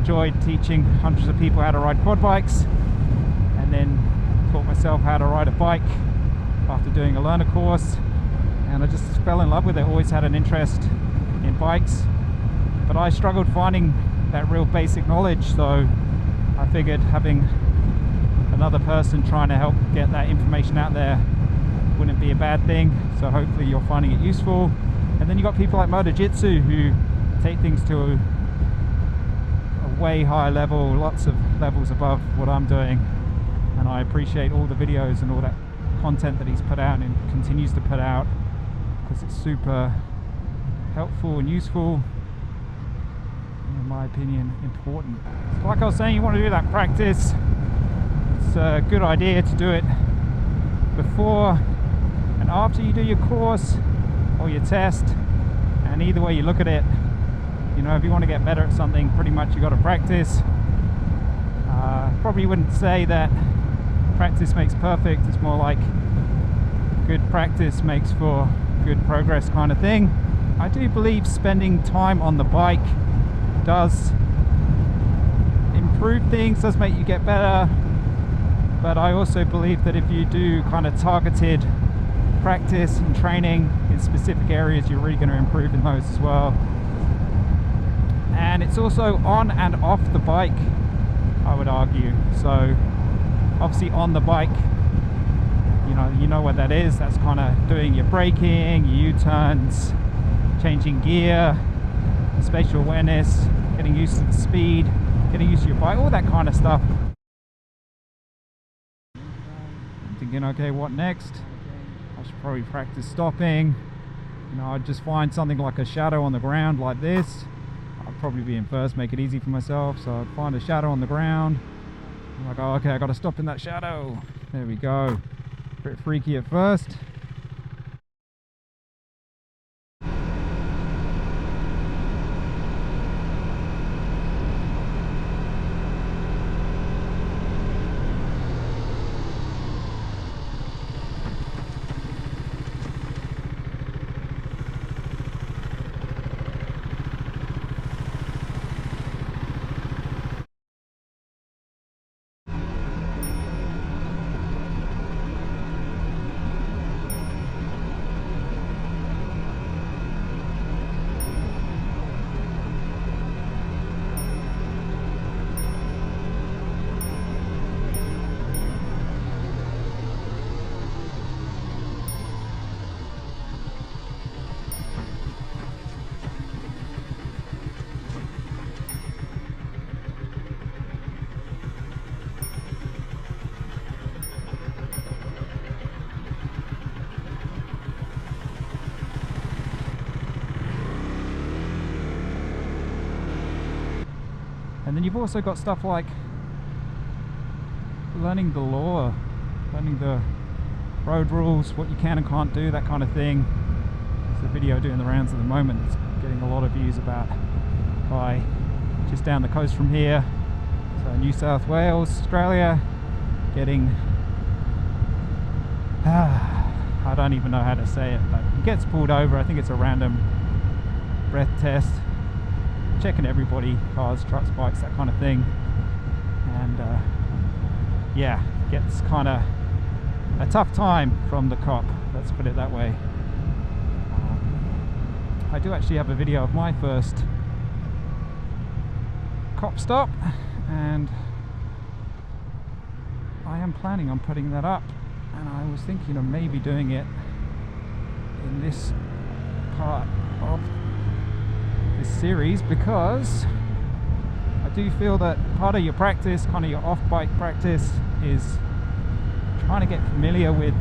enjoyed teaching hundreds of people how to ride quad bikes, and then taught myself how to ride a bike after doing a learner course, and I just fell in love with it. Always had an interest in bikes, but I struggled finding that real basic knowledge, so I figured having another person trying to help get that information out there wouldn't be a bad thing. So hopefully you're finding it useful. And then you got people like Moto Jitsu who take things to a way higher level, lots of levels above what I'm doing, and I appreciate all the videos and all that content that he's put out and continues to put out, because it's super helpful and useful, and in my opinion important. So like I was saying, you want to do that practice. It's a good idea to do it before and after you do your course or your test, and either way you look at it, you know, if you want to get better at something, pretty much you got to practice. Probably wouldn't say that practice makes perfect. It's more like good practice makes for good progress kind of thing. I do believe spending time on the bike does improve things, does make you get better, but I also believe that if you do kind of targeted practice and training in specific areas, you're really going to improve in those as well. And it's also on and off the bike, I would argue. So obviously on the bike, you know what that is. That's kind of doing your braking, your U-turns, changing gear, spatial awareness, getting used to the speed, getting used to your bike, all that kind of stuff. I'm thinking, okay, what next? I should probably practice stopping. You know, I'd just find something like a shadow on the ground like this. I'd probably be in first, make it easy for myself. So I'd find a shadow on the ground. I'm like, oh, okay, I got to stop in that shadow. There we go. A bit freaky at first. And then you've also got stuff like learning the law, learning the road rules, what you can and can't do, that kind of thing. There's a video doing the rounds at the moment. It's getting a lot of views about a guy just down the coast from here, so New South Wales, Australia, getting I don't even know how to say it, but he gets pulled over. I think it's a random breath test, checking everybody, cars, trucks, bikes, that kind of thing, and yeah, gets kind of a tough time from the cop, let's put it that way. I do actually have a video of my first cop stop, and I am planning on putting that up, and I was thinking of maybe doing it in this part of this series, because I do feel that part of your practice, kind of your off-bike practice, is trying to get familiar with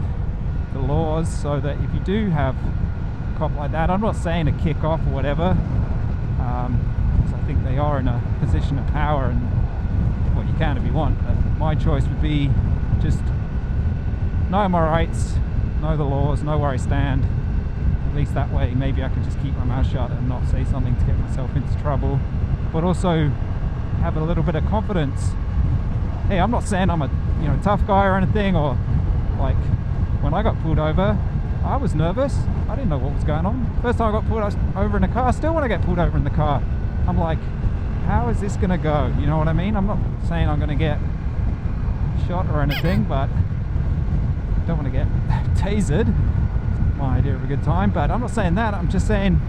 the laws, so that if you do have a cop like that, I'm not saying to kick off or whatever, because I think they are in a position of power and what you can if you want, but my choice would be just know my rights, know the laws, know where I stand. At least that way maybe I could just keep my mouth shut and not say something to get myself into trouble, but also have a little bit of confidence. Hey, I'm not saying I'm a tough guy or anything, or like when I got pulled over I was nervous, I didn't know what was going on. First time I got pulled over in a car, still when I get pulled over in the car I'm like, how is this gonna go? You know what I mean? I'm not saying I'm gonna get shot or anything, but I don't want to get tasered. It's my idea of a good time, but I'm not saying that. I'm just saying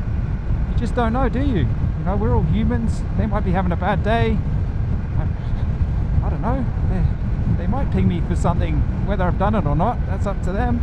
you just don't know, do you? You know, we're all humans. They might be having a bad day. I don't know. They might ping me for something, whether I've done it or not. That's up to them.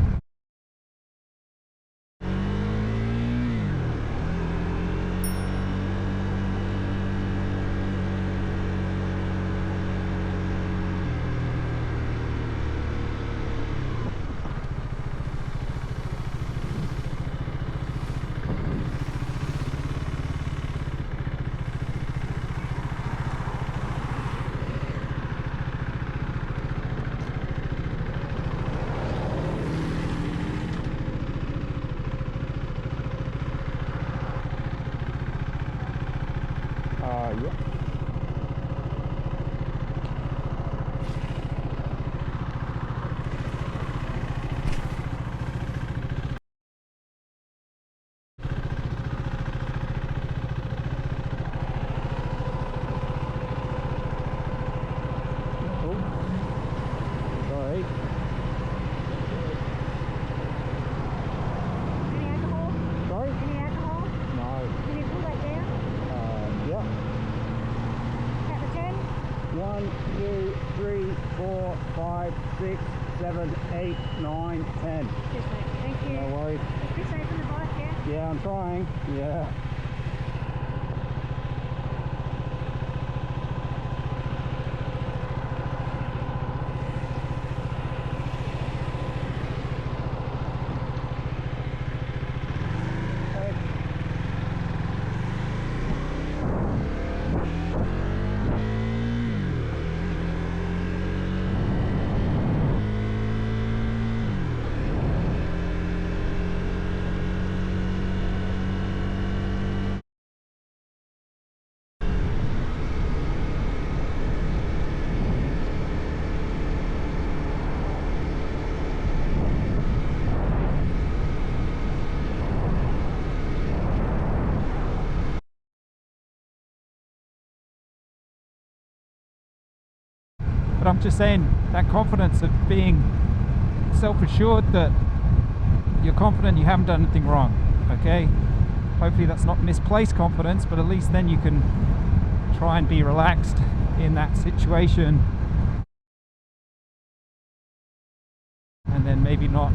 Yeah. Sorry. Any alcohol? Sorry? Any alcohol? No. Can you pull that down? Yeah. Count to 10? 1, 2, 3, 4, 5, 6, 7, 8, 9, 10. Yes, mate. Thank you. No worries. Be safe on the bike, yeah? Yeah, I'm trying. Yeah. But I'm just saying that confidence of being self-assured that you're confident you haven't done anything wrong, okay? Hopefully that's not misplaced confidence, but at least then you can try and be relaxed in that situation and then maybe not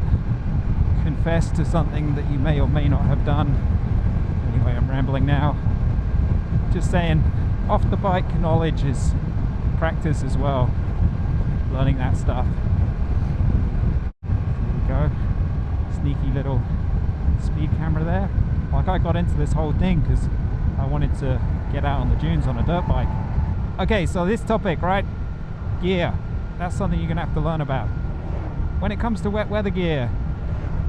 confess to something that you may or may not have done. Anyway, I'm rambling now. Just saying, off the bike knowledge is practice as well. Learning that stuff. There we go. Sneaky little speed camera there. Like, I got into this whole thing because I wanted to get out on the dunes on a dirt bike. Okay, so this topic, right? Gear. That's something you're gonna have to learn about. When it comes to wet weather gear,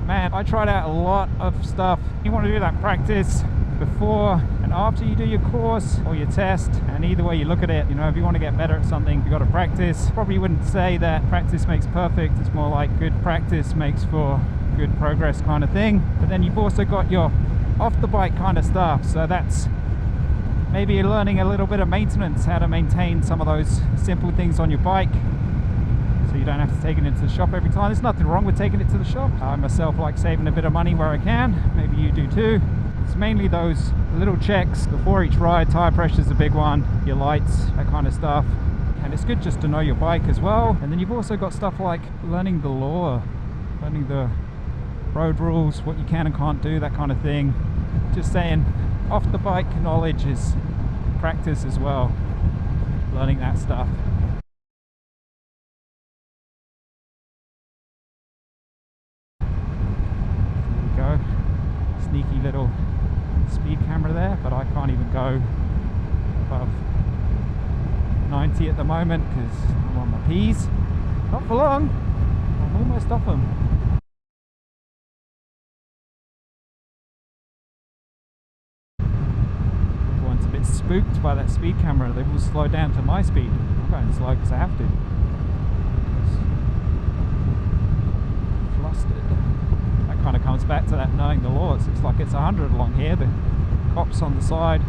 man, I tried out a lot of stuff. You want to do that practice before and after you do your course or your test, and either way you look at it, you know, if you want to get better at something, you got to practice. Probably wouldn't say that practice makes perfect. It's more like good practice makes for good progress kind of thing. But then you've also got your off the bike kind of stuff, so that's maybe you're learning a little bit of maintenance, how to maintain some of those simple things on your bike so you don't have to take it into the shop every time. There's nothing wrong with taking it to the shop. I myself like saving a bit of money where I can. Maybe you do too. It's mainly those little checks before each ride. Tire pressure is a big one, your lights, that kind of stuff. And it's good just to know your bike as well. And then you've also got stuff like learning the law, learning the road rules, what you can and can't do, that kind of thing. Just saying, off the bike knowledge is practice as well. Learning that stuff. There we go. Sneaky little speed camera there, but I can't even go above 90 at the moment because I'm on my P's. Not for long. I'm almost off them. Everyone's a bit spooked by that speed camera. They will slow down to my speed. I'm going slow because I have to. Flustered. That kind of comes back to that knowing the law. It's like it's 100 along here. The cops on the side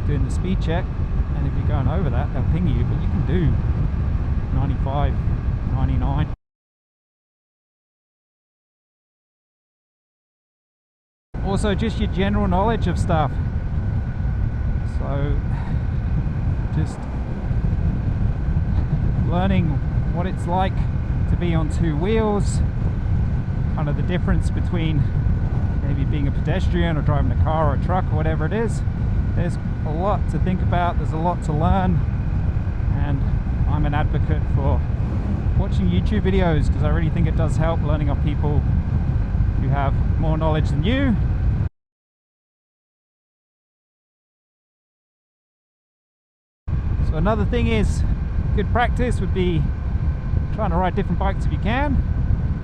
doing the speed check, and if you're going over that, they'll ping you, but you can do 95, 99. Also, just your general knowledge of stuff. So, just learning what it's like to be on two wheels, kind of the difference between maybe being a pedestrian or driving a car or a truck or whatever it is. There's a lot to think about, there's a lot to learn, and I'm an advocate for watching YouTube videos because I really think it does help learning off people who have more knowledge than you. So another thing is, good practice would be trying to ride different bikes if you can.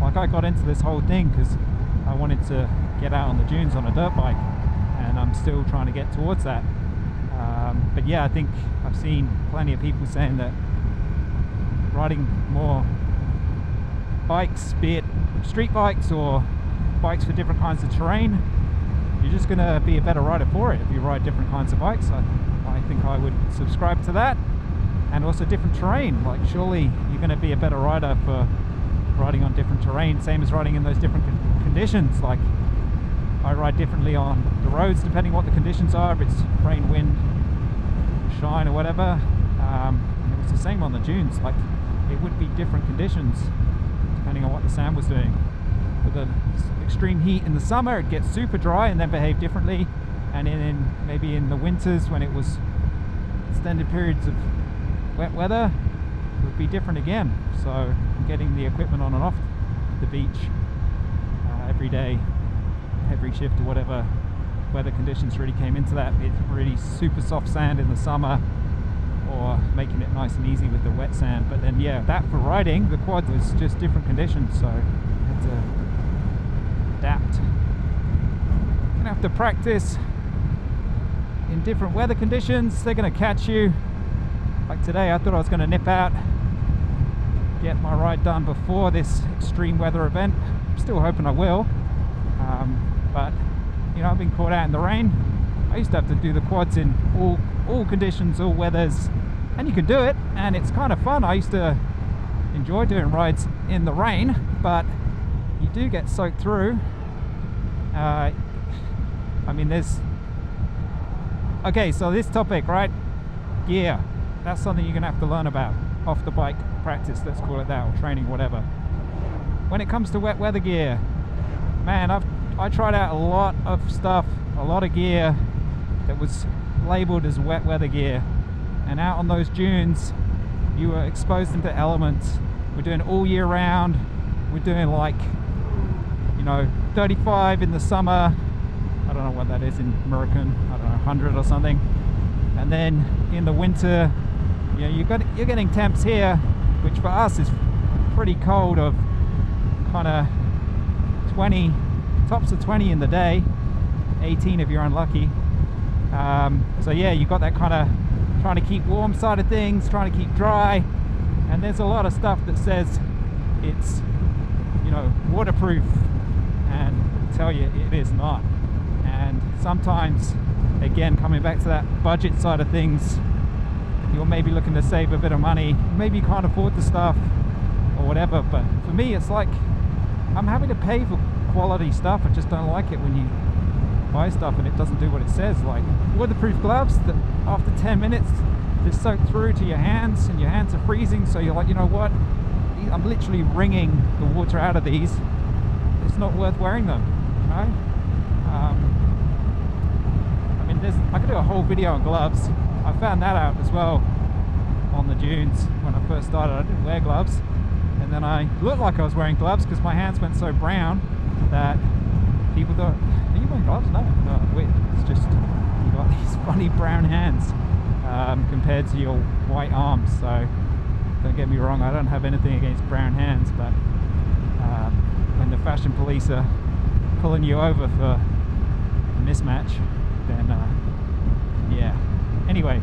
Like I got into this whole thing because I wanted to get out on the dunes on a dirt bike, and I'm still trying to get towards that. But yeah, I think I've seen plenty of people saying that riding more bikes, be it street bikes or bikes for different kinds of terrain, you're just going to be a better rider for it if you ride different kinds of bikes. I think I would subscribe to that. And also different terrain, like surely you're going to be a better rider for riding on different terrain, same as riding in those different conditions. Like I ride differently on the roads depending what the conditions are, if it's rain, wind, shine or whatever. And it's the same on the dunes, like it would be different conditions depending on what the sand was doing. With the extreme heat in the summer, it gets super dry and then behave differently, and in maybe in the winters when it was extended periods of wet weather, it would be different again. So getting the equipment on and off the beach every day, every shift or whatever weather conditions really came into that. It's really super soft sand in the summer, or making it nice and easy with the wet sand. But then yeah, that for riding the quad was just different conditions, so you had to adapt. You're gonna have to practice in different weather conditions. They're gonna catch you. Like today, I thought I was going to nip out, get my ride done before this extreme weather event. I'm still hoping I will, but you know, I've been caught out in the rain. I used to have to do the quads in all conditions, all weathers, and you can do it, and it's kind of fun. I used to enjoy doing rides in the rain, but you do get soaked through. I mean, there's okay, so this topic, right? Gear. That's something you're going to have to learn about off the bike practice, let's call it that, or training, whatever. When it comes to wet weather gear, man, I tried out a lot of stuff, a lot of gear that was labeled as wet weather gear, and out on those dunes you were exposed into elements. We're doing it all year round. We're doing, like, you know, 35 in the summer, I don't know what that is in American, I don't know, 100 or something, and then in the winter, you know, you're getting temps here, which for us is pretty cold, of kind of 20, tops of 20 in the day, 18 if you're unlucky. So yeah, you got that kind of trying to keep warm side of things, trying to keep dry, and there's a lot of stuff that says it's, you know, waterproof, and tell you it is not. And sometimes, again, coming back to that budget side of things, you're maybe looking to save a bit of money, maybe you can't afford the stuff or whatever, but for me it's like I'm having to pay for quality stuff. I just don't like it when you buy stuff and it doesn't do what it says. Like waterproof gloves that after 10 minutes they're soaked through to your hands and your hands are freezing, so you're like, you know what, I'm literally wringing the water out of these, it's not worth wearing them, you know? I mean, I could do a whole video on gloves. I found that out as well on the dunes when I first started. I didn't wear gloves, and then I looked like I was wearing gloves because my hands went so brown that people thought, are you wearing gloves? No, wait, it's just you got these funny brown hands compared to your white arms. So don't get me wrong, I don't have anything against brown hands, but when the fashion police are pulling you over for a mismatch, then yeah. Anyway,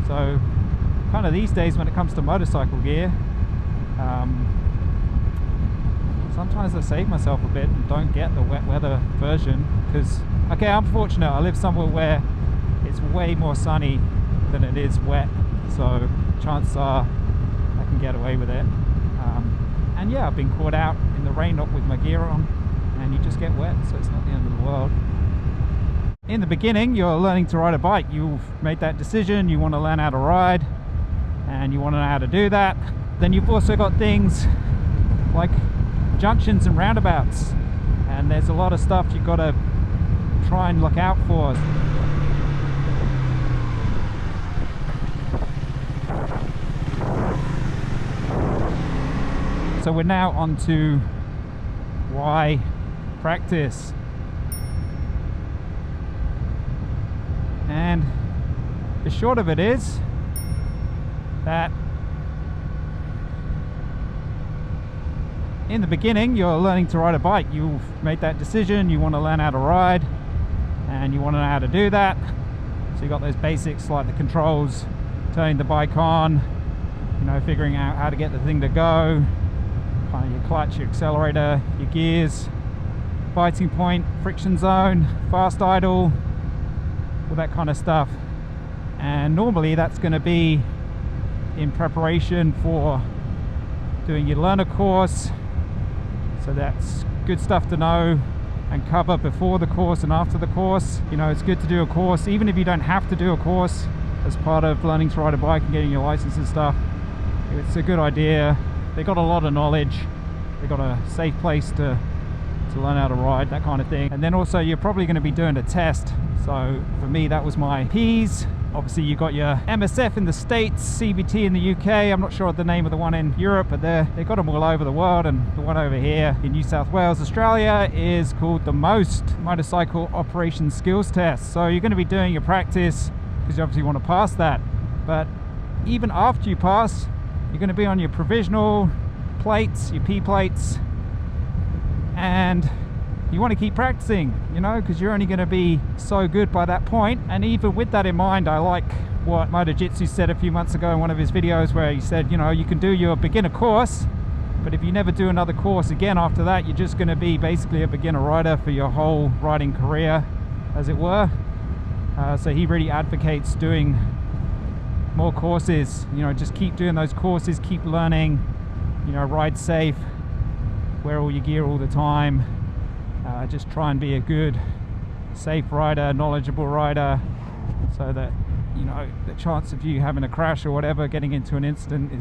so kind of these days when it comes to motorcycle gear, sometimes I save myself a bit and don't get the wet weather version because, okay, I'm fortunate, I live somewhere where it's way more sunny than it is wet, so chances are I can get away with it. And yeah, I've been caught out in the rain, not with my gear on, and you just get wet, so it's not the end of the world. In the beginning, you're learning to ride a bike. You've made that decision, you want to learn how to ride, and you want to know how to do that. Then you've also got things like junctions and roundabouts, and there's a lot of stuff you've got to try and look out for. So we're now on to why practice. And the short of it is that in the beginning, you're learning to ride a bike. You've made that decision, you want to learn how to ride, and you want to know how to do that. So you got those basics like the controls, turning the bike on, you know, figuring out how to get the thing to go, kind of your clutch, your accelerator, your gears, biting point, friction zone, fast idle, all that kind of stuff. And normally that's going to be in preparation for doing your learner course, so that's good stuff to know and cover before the course and after the course. You know, it's good to do a course, even if you don't have to do a course as part of learning to ride a bike and getting your license and stuff. It's a good idea. They got a lot of knowledge, they got a safe place to learn how to ride, that kind of thing. And then also you're probably going to be doing a test. So for me, that was my P's. Obviously you got your MSF in the States, CBT in the UK. I'm not sure the name of the one in Europe, but they've got them all over the world, and the one over here in New South Wales, Australia is called the MOST, Motorcycle Operation Skills Test. So you're going to be doing your practice because you obviously want to pass that, but even after you pass, you're going to be on your provisional plates, your P plates, and you want to keep practicing, you know, because you're only going to be so good by that point. And even with that in mind, I like what Moto Jitsu said a few months ago in one of his videos, where he said, you know, you can do your beginner course, but if you never do another course again after that, you're just going to be basically a beginner rider for your whole riding career, as it were. So he really advocates doing more courses, you know, just keep doing those courses, keep learning, you know, ride safe, wear all your gear all the time, just try and be a good, safe rider, knowledgeable rider, so that, you know, the chance of you having a crash or whatever, getting into an incident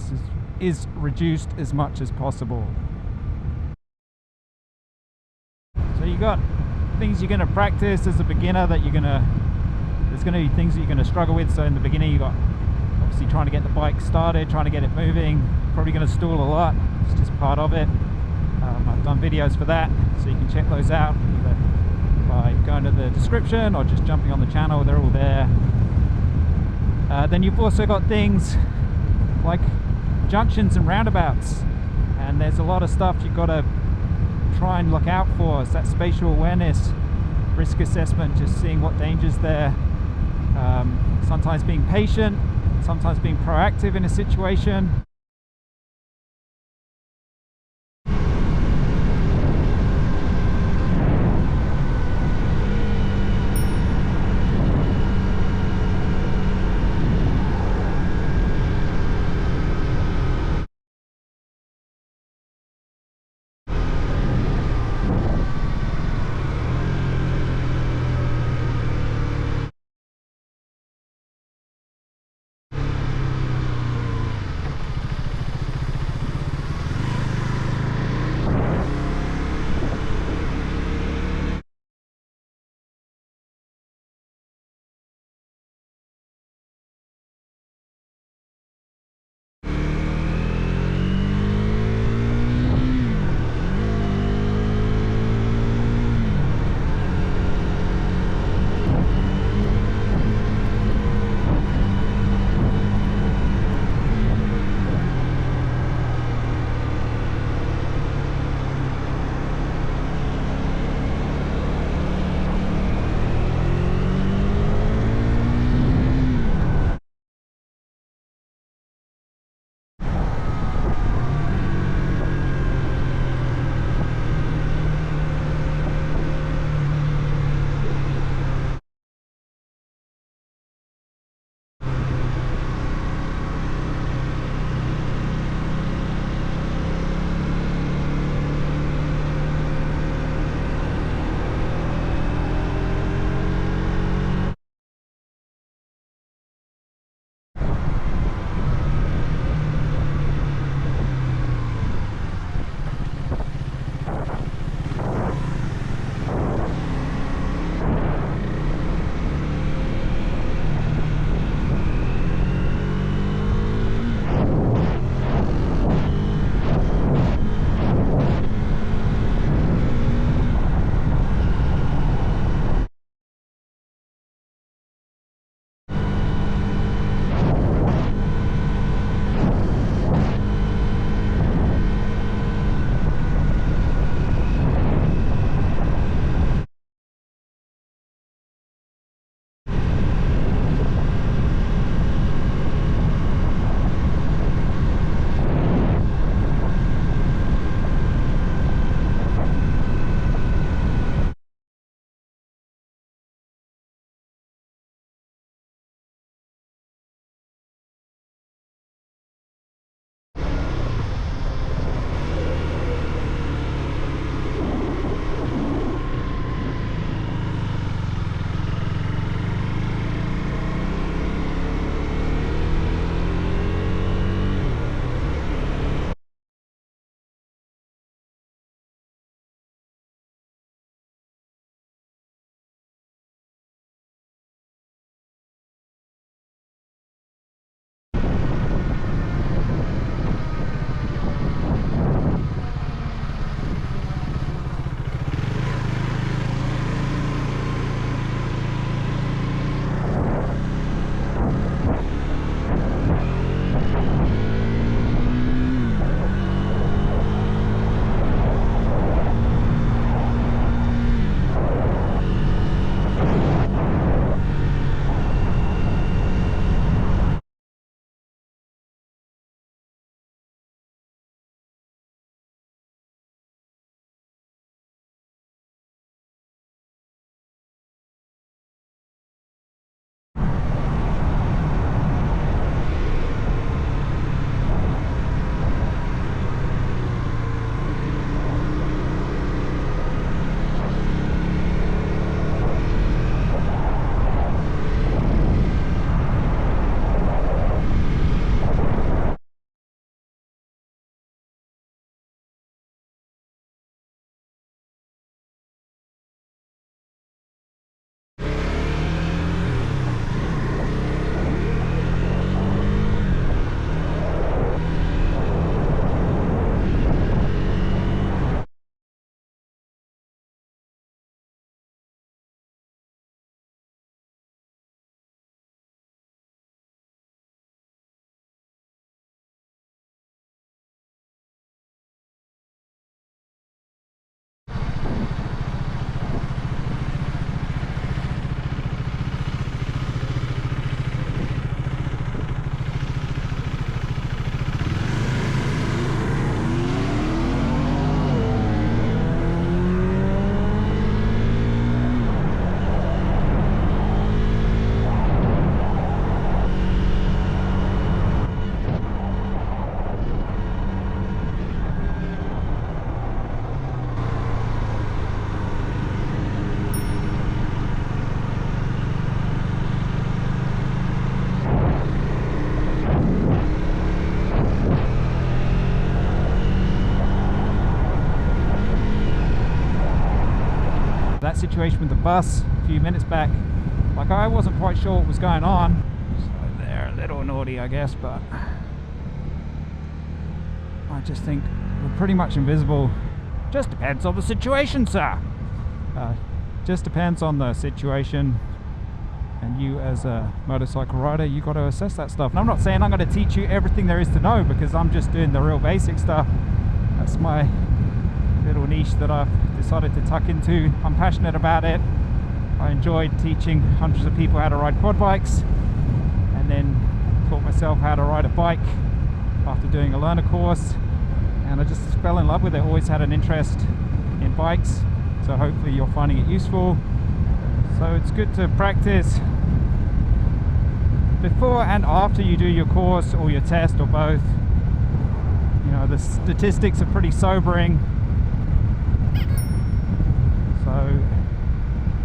is reduced as much as possible. So you got things you're going to practice as a beginner that there's going to be things that you're going to struggle with. So in the beginning, you got obviously trying to get the bike started, trying to get it moving, probably going to stall a lot, it's just part of it. I've done videos for that, so you can check those out either by going to the description or just jumping on the channel, they're all there. Then you've also got things like junctions and roundabouts, and there's a lot of stuff you've got to try and look out for. It's that spatial awareness, risk assessment, just seeing what dangers there, sometimes being patient, sometimes being proactive in a situation. that situation with the bus a few minutes back. Like, I wasn't quite sure what was going on. So they're a little naughty, I guess, but I just think we're pretty much invisible. Just depends on the situation, sir. Just depends on the situation, and you as a motorcycle rider, you got to assess that stuff. And I'm not saying I'm going to teach you everything there is to know, because I'm just doing the real basic stuff. That's my little niche that I've decided to tuck into. I'm passionate about it. I enjoyed teaching hundreds of people how to ride quad bikes, and then taught myself how to ride a bike after doing a learner course, and I just fell in love with it. Always had an interest in bikes, so hopefully you're finding it useful. So it's good to practice before and after you do your course or your test, or both. You know, the statistics are pretty sobering, so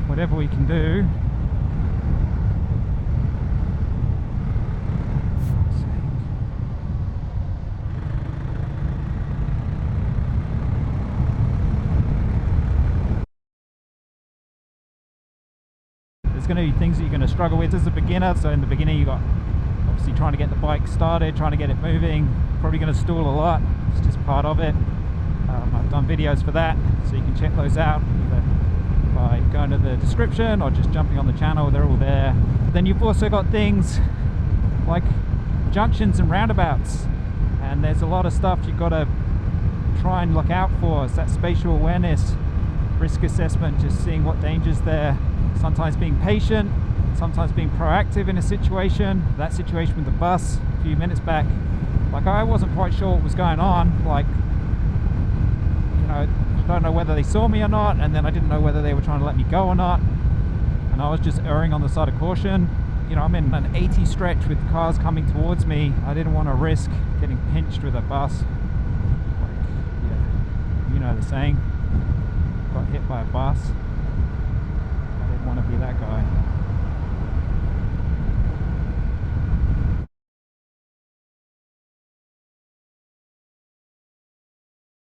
whatever we can do. There's going to be things that you're going to struggle with as a beginner. So in the beginning, you got obviously trying to get the bike started, trying to get it moving. Probably going to stall a lot. It's just part of it. I've done videos for that, so you can check those out either by going to the description or just jumping on the channel. They're all there. Then you've also got things like junctions and roundabouts, and there's a lot of stuff you've got to try and look out for. It's that spatial awareness, risk assessment, just seeing what dangers there. Sometimes being patient, sometimes being proactive in a situation. That situation with the bus a few minutes back, like, I wasn't quite sure what was going on. Like, you know, I don't know whether they saw me or not, and then I didn't know whether they were trying to let me go or not, and I was just erring on the side of caution. You know, I'm in an 80 stretch with cars coming towards me. I didn't want to risk getting pinched with a bus. Like, yeah, you know the saying, got hit by a bus. Want to be that guy.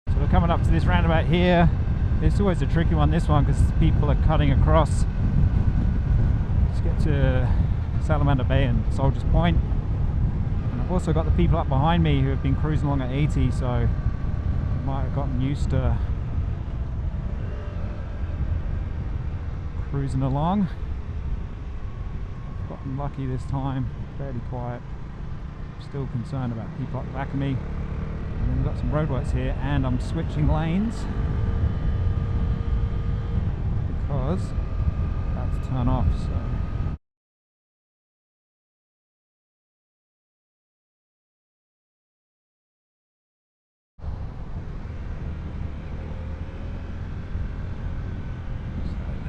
So we're coming up to this roundabout here. It's always a tricky one, this one, because people are cutting across. Let's get to Salamander Bay and Soldiers Point. And I've also got the people up behind me who have been cruising along at 80, so might have gotten used to cruising along. I've gotten lucky this time, fairly quiet. Still concerned about people up the back of me. And then we've got some roadworks here, and I'm switching lanes because that's turn off. So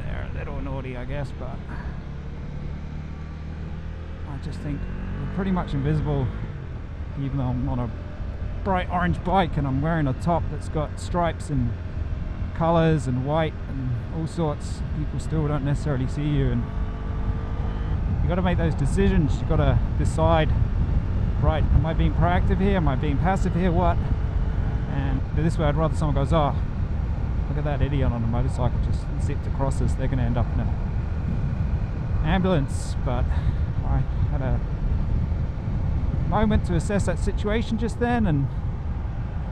they're a little naughty, I guess, but I just think we're pretty much invisible, even though I'm on a bright orange bike and I'm wearing a top that's got stripes and colours and white and all sorts. People still don't necessarily see you, and you got to make those decisions. You got to decide, right, am I being proactive here, am I being passive here, what? And this way I'd rather someone goes, oh, look at that idiot on a motorcycle just zipped across us, they're going to end up in an ambulance. But I had a moment to assess that situation just then, and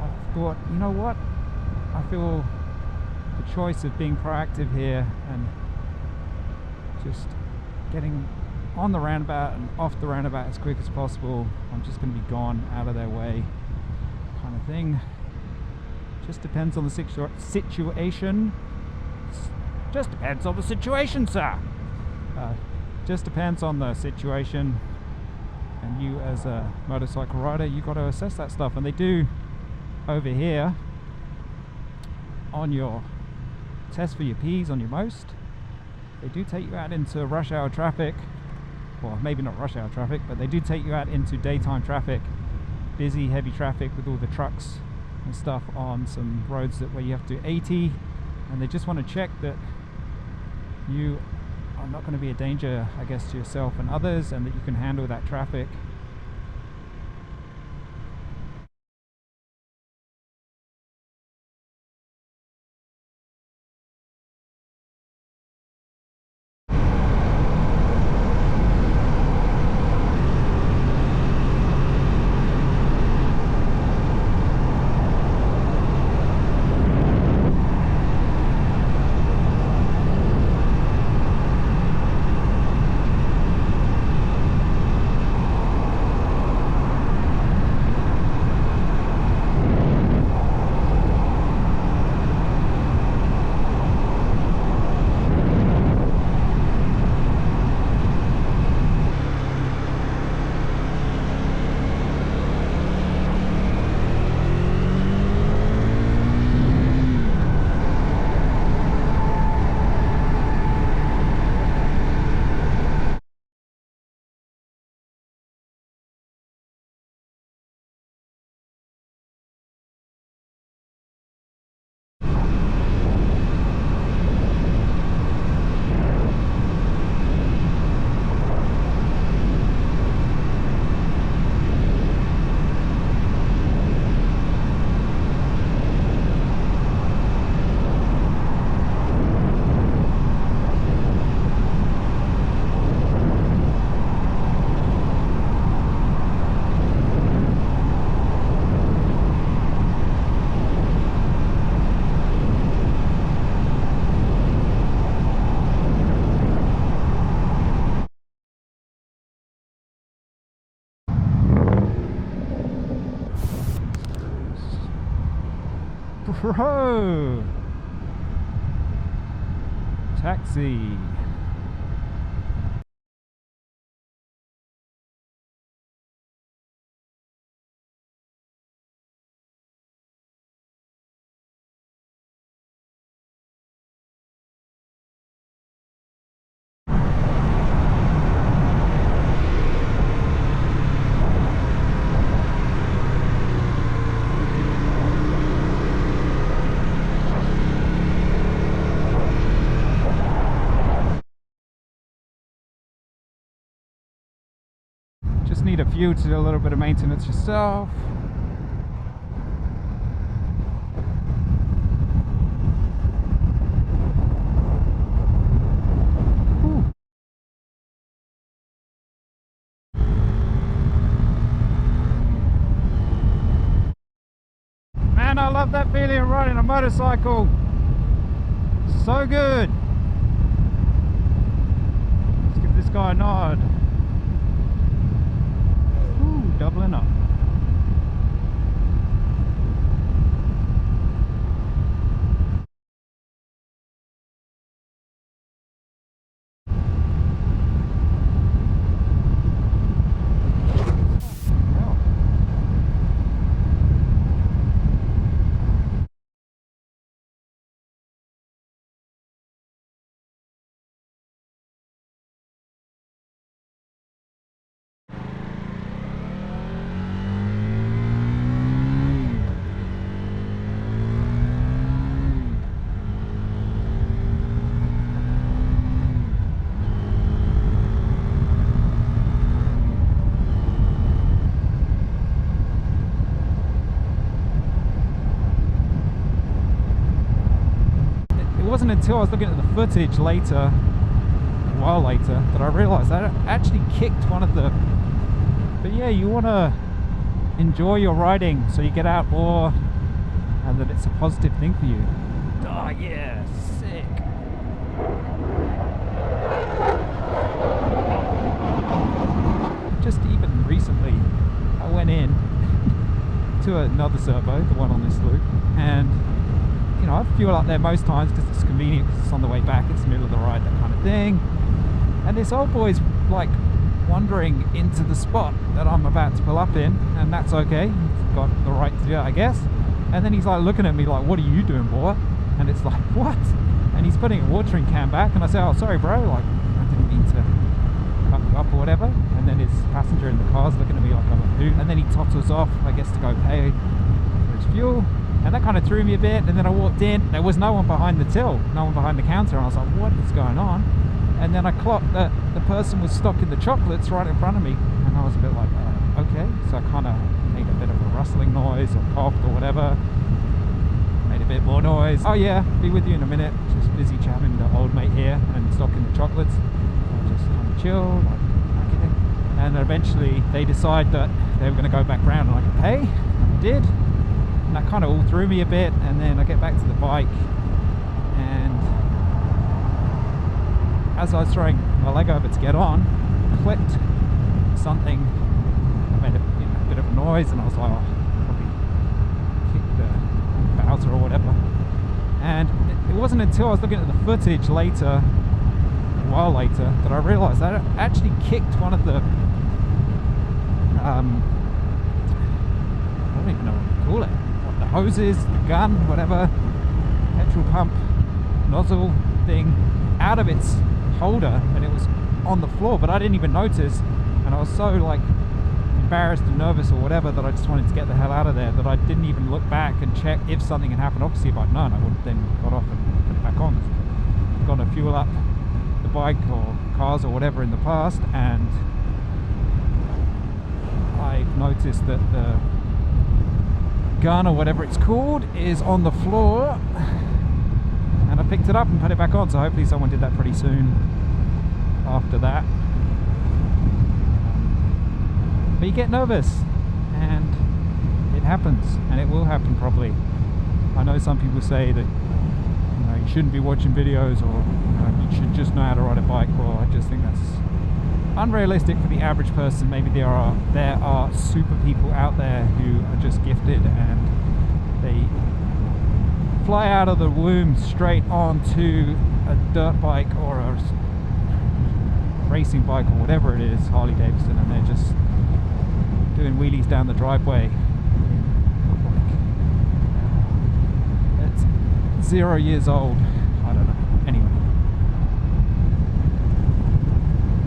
I thought, you know what, I feel the choice of being proactive here and just getting on the roundabout and off the roundabout as quick as possible. I'm just going to be gone, out of their way, kind of thing. Just depends on the situation. Just depends on the situation, sir. Just depends on the situation, and you as a motorcycle rider, you got to assess that stuff. And they do over here on your test for your P's on your most, they do take you out into rush hour traffic, well, maybe not rush hour traffic, but they do take you out into daytime traffic, busy heavy traffic with all the trucks and stuff on some roads that where you have to do 80, and they just want to check that you are not going to be a danger, I guess, to yourself and others, and that you can handle that traffic. Crow. Taxi. Just need a few to do a little bit of maintenance yourself. Whew. Man, I love that feeling of riding a motorcycle. So good. Let's give this guy a nod. Doubling up. It wasn't until I was looking at the footage later, a while later, that I realised I actually kicked one of the... But yeah, you want to enjoy your riding so you get out more and that it's a positive thing for you. Oh yeah, sick. Just even recently, I went in to another servo, the one on this loop, and you know, I fuel up there most times because it's convenient, because it's on the way back, it's the middle of the ride, that kind of thing. And this old boy's like wandering into the spot that I'm about to pull up in, and that's okay, he's got the right to do it, I guess. And then he's like looking at me like, what are you doing, boy? And it's like, what? And he's putting a watering can back, and I say, oh sorry bro, like I didn't mean to cut you up or whatever. And then his passenger in the car's looking at me like I'm a hoot, and then he totters off, I guess, to go pay for his fuel. And that kind of threw me a bit, and then I walked in, there was no one behind the till, no one behind the counter, and I was like, what is going on? And then I clocked that the person was stocking the chocolates right in front of me, and I was a bit like, okay. So I kind of made a bit of a rustling noise, or coughed or whatever, made a bit more noise. Oh yeah, be with you in a minute, just busy chatting the old mate here and stocking the chocolates. So I just kind of chilled, like, okay. And eventually they decide that they were going to go back round and I could pay, and I did. And that kind of all threw me a bit, and then I get back to the bike, and as I was throwing my leg over to get on, I clicked something, I made a bit of a noise, and I was like, oh, probably kicked the Bowser or whatever. And it wasn't until I was looking at the footage later, a while later, that I realised I actually kicked one of the I don't even know what to call it. The hoses, the gun, whatever, petrol pump nozzle thing, out of its holder, and it was on the floor, but I didn't even notice, and I was so like embarrassed and nervous or whatever that I just wanted to get the hell out of there, that I didn't even look back and check if something had happened. Obviously if I'd known, I would have then got off and put it back on. I've gone to fuel up the bike or cars or whatever in the past, and I've noticed that the gun or whatever it's called is on the floor, and I picked it up and put it back on, so hopefully someone did that pretty soon after that. But you get nervous, and it happens, and it will happen probably. I know some people say that you shouldn't be watching videos, or you should just know how to ride a bike. Well, I just think that's unrealistic for the average person. Maybe there are super people out there who are just gifted, and they fly out of the womb straight onto a dirt bike or a racing bike or whatever it is, Harley Davidson, and they're just doing wheelies down the driveway. It's 0 years old. I don't know. Anyway.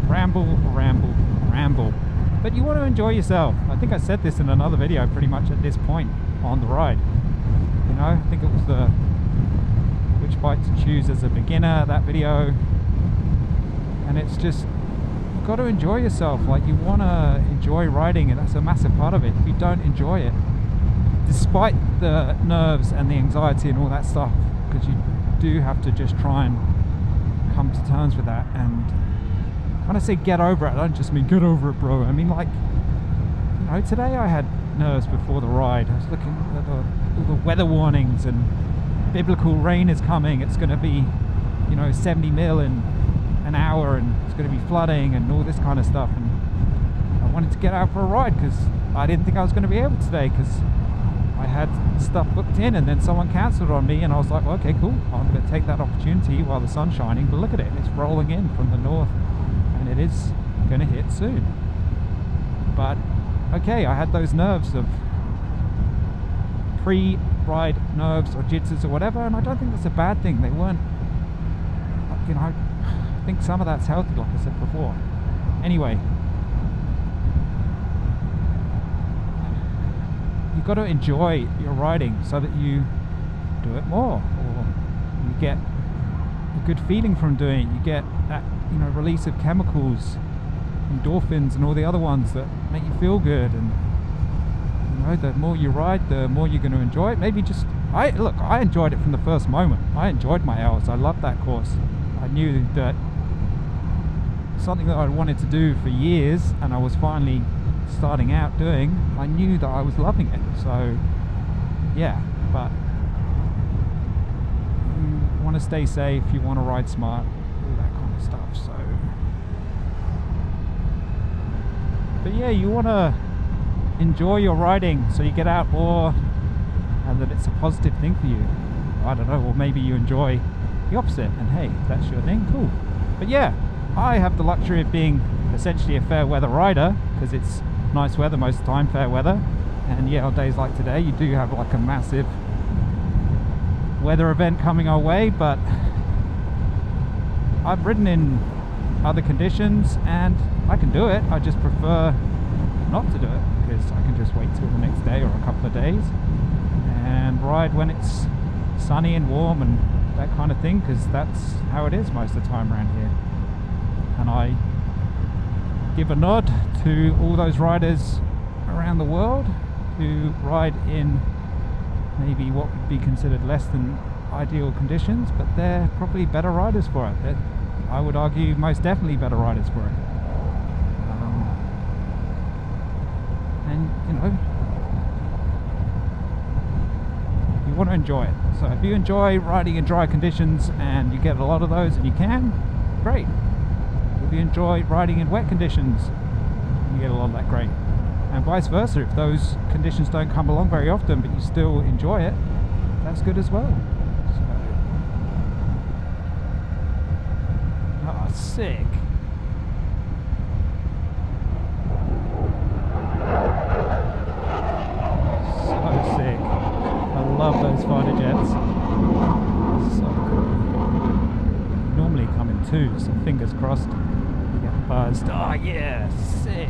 Ramble. But you want to enjoy yourself. I think I said this in another video pretty much at this point on the ride. You know, I think it was the which bike to choose as a beginner, that video. And it's just, you've got to enjoy yourself. Like, you want to enjoy riding, and that's a massive part of it. If you don't enjoy it, despite the nerves and the anxiety and all that stuff, because you do have to just try and come to terms with that. And when I say get over it, I don't just mean get over it, bro. I mean, like, you know, today I had nerves before the ride. I was looking at all the weather warnings, and biblical rain is coming. It's going to be, you know, 70 mil in an hour, and it's going to be flooding and all this kind of stuff. And I wanted to get out for a ride because I didn't think I was going to be able today, because I had stuff booked in and then someone cancelled on me, and I was like, well, okay, cool, I'm going to take that opportunity while the sun's shining. But look at it, it's rolling in from the north, and it is going to hit soon. But okay, I had those nerves of pre-ride nerves or jitters or whatever, and I don't think that's a bad thing. They weren't, you know, I think some of that's healthy, like I said before. Anyway, you've got to enjoy your riding so that you do it more, or you get a good feeling from doing it. You get that, you know, release of chemicals, endorphins and all the other ones that make you feel good. And you know, the more you ride, the more you're going to enjoy it. Maybe just, I enjoyed it from the first moment. I enjoyed my hours. I loved that course. I knew that something that I wanted to do for years, and I was finally starting out doing, I knew that I was loving it. So yeah, but you want to stay safe, you want to ride smart, all that kind of stuff. So, but yeah, you want to enjoy your riding so you get out more, and that it's a positive thing for you. I don't know, or maybe you enjoy the opposite, and hey, if that's your thing, cool. But yeah, I have the luxury of being essentially a fair weather rider, because it's nice weather most of the time, fair weather. And yeah, on days like today, you do have like a massive weather event coming our way. But I've ridden in other conditions and I can do it. I just prefer not to do it, because I can just wait till the next day or a couple of days and ride when it's sunny and warm and that kind of thing, because that's how it is most of the time around here. And I give a nod to all those riders around the world who ride in maybe what would be considered less than ideal conditions, but they're probably better riders for it. I would argue most definitely better riders for it. And you know, you want to enjoy it. So if you enjoy riding in dry conditions, and you get a lot of those and you can, great. If you enjoy riding in wet conditions, you get a lot of that, great. And vice versa, if those conditions don't come along very often but you still enjoy it, that's good as well. So, oh, sick. So sick. I love those fighter jets. So cool. Normally come in twos, so fingers crossed. Buzzed. Oh yeah, sick.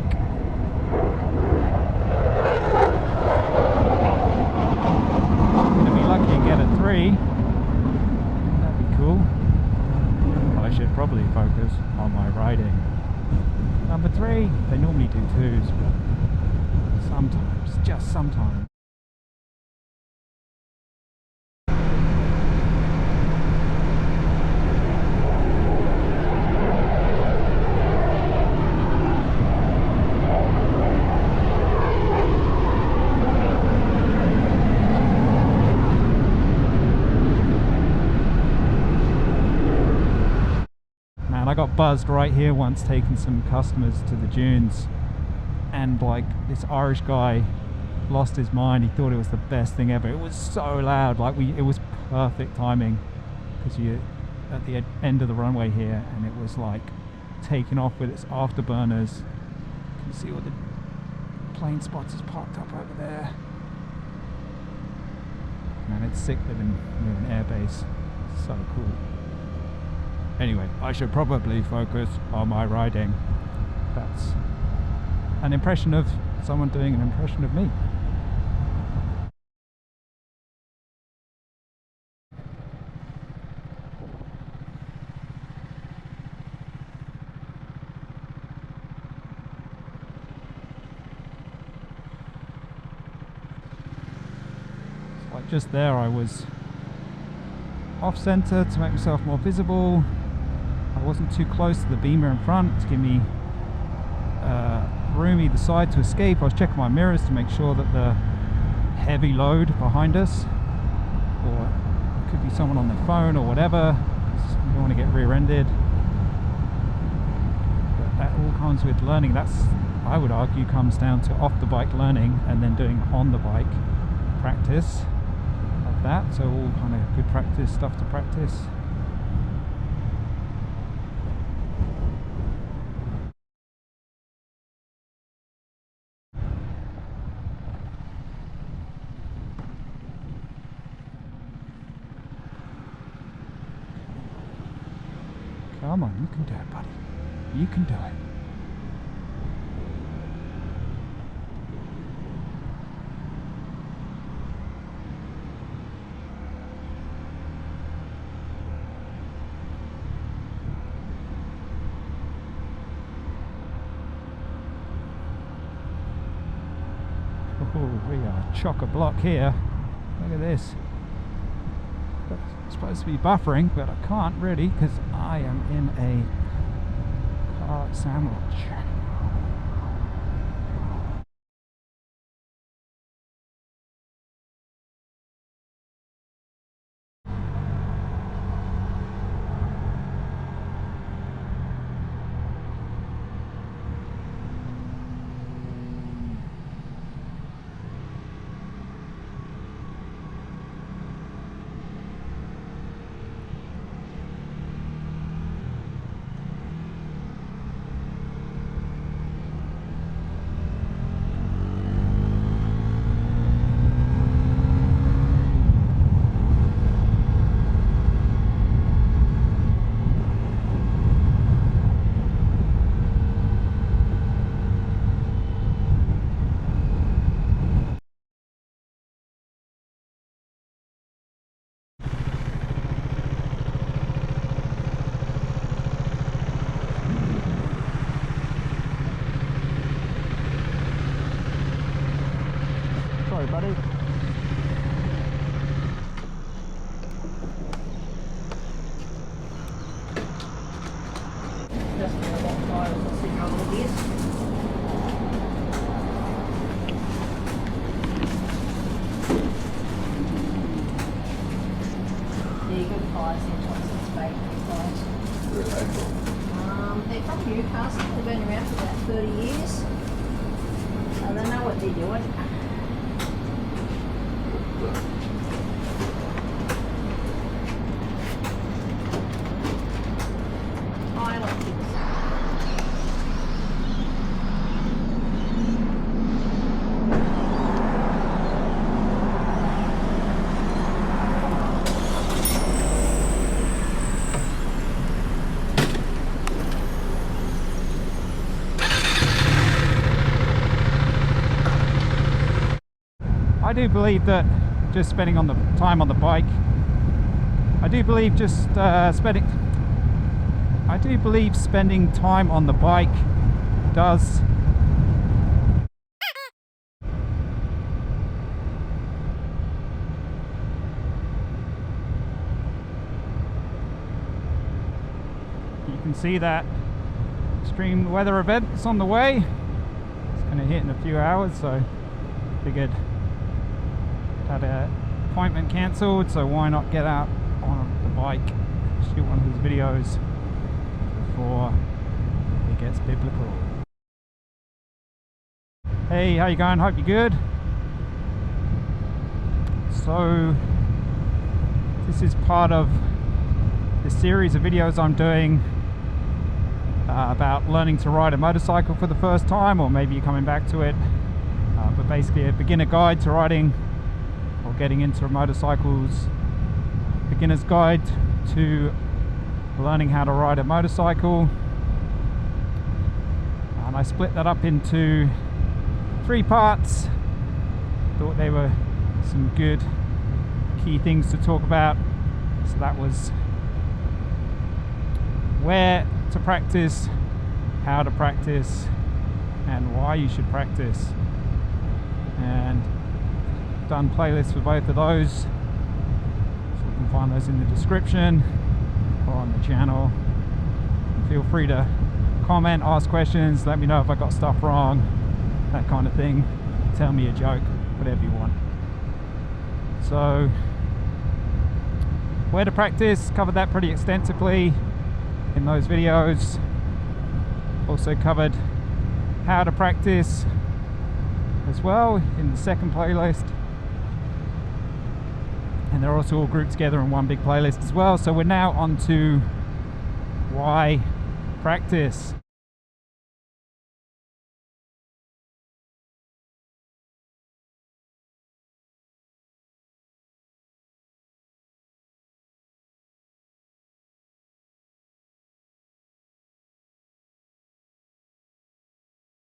Gonna be lucky and get a 3. That'd be cool. I should probably focus on my riding. Number 3. They normally do 2s, but sometimes, just sometimes. I got buzzed right here once taking some customers to the dunes, and like this Irish guy lost his mind. He thought it was the best thing ever. It was so loud, like it was perfect timing, because you're at the end of the runway here, and it was like taking off with its afterburners. You can see all the plane spotters parked up over there. Man, it's sick living near an airbase. So cool. Anyway, I should probably focus on my riding. That's an impression of someone doing an impression of me. Like just there, I was off center to make myself more visible. I wasn't too close to the beamer in front to give me room either side to escape. I was checking my mirrors to make sure that the heavy load behind us, or it could be someone on their phone or whatever, you don't want to get rear-ended. But that all comes with learning. That's, I would argue, comes down to off the bike learning and then doing on the bike practice of that. So all kind of good practice stuff to practice. Come on, you can do it, buddy. You can do it. Oh, we are chock-a-block here. Look at this. It's supposed to be buffering, but I can't really because I am in a car sandwich. Sorry, buddy. Just a lot tires are sitting on all this. Yeah, you got tires in Johnson's fake tires. Where are they from? They're from Newcastle. They've been around for about 30 years. So they know what they're doing. I like it. I do believe that just spending on the time on the bike, I do believe spending time on the bike does you can see that extreme weather event is on the way. It's going to hit in a few hours, so figured had an appointment cancelled, so why not get out on the bike, shoot one of these videos before it gets biblical. Hey, how you going? Hope you're good. So This is part of the series of videos I'm doing about learning to ride a motorcycle for the first time, or maybe you're coming back to it, but basically a beginner guide to riding or getting into motorcycles, beginner's guide to learning how to ride a motorcycle. And I split that up into 3 parts. Thought they were some good key things to talk about. So that was where to practice, how to practice, and why you should practice. And done playlists for both of those, so you can find those in the description or on the channel. And feel free to comment, ask questions, let me know if I got stuff wrong, that kind of thing. Tell me a joke, whatever you want. So where to practice, covered that pretty extensively in those videos. Also covered how to practice as well in the second playlist, and they're also all grouped together in one big playlist as well. So we're now on to why practice.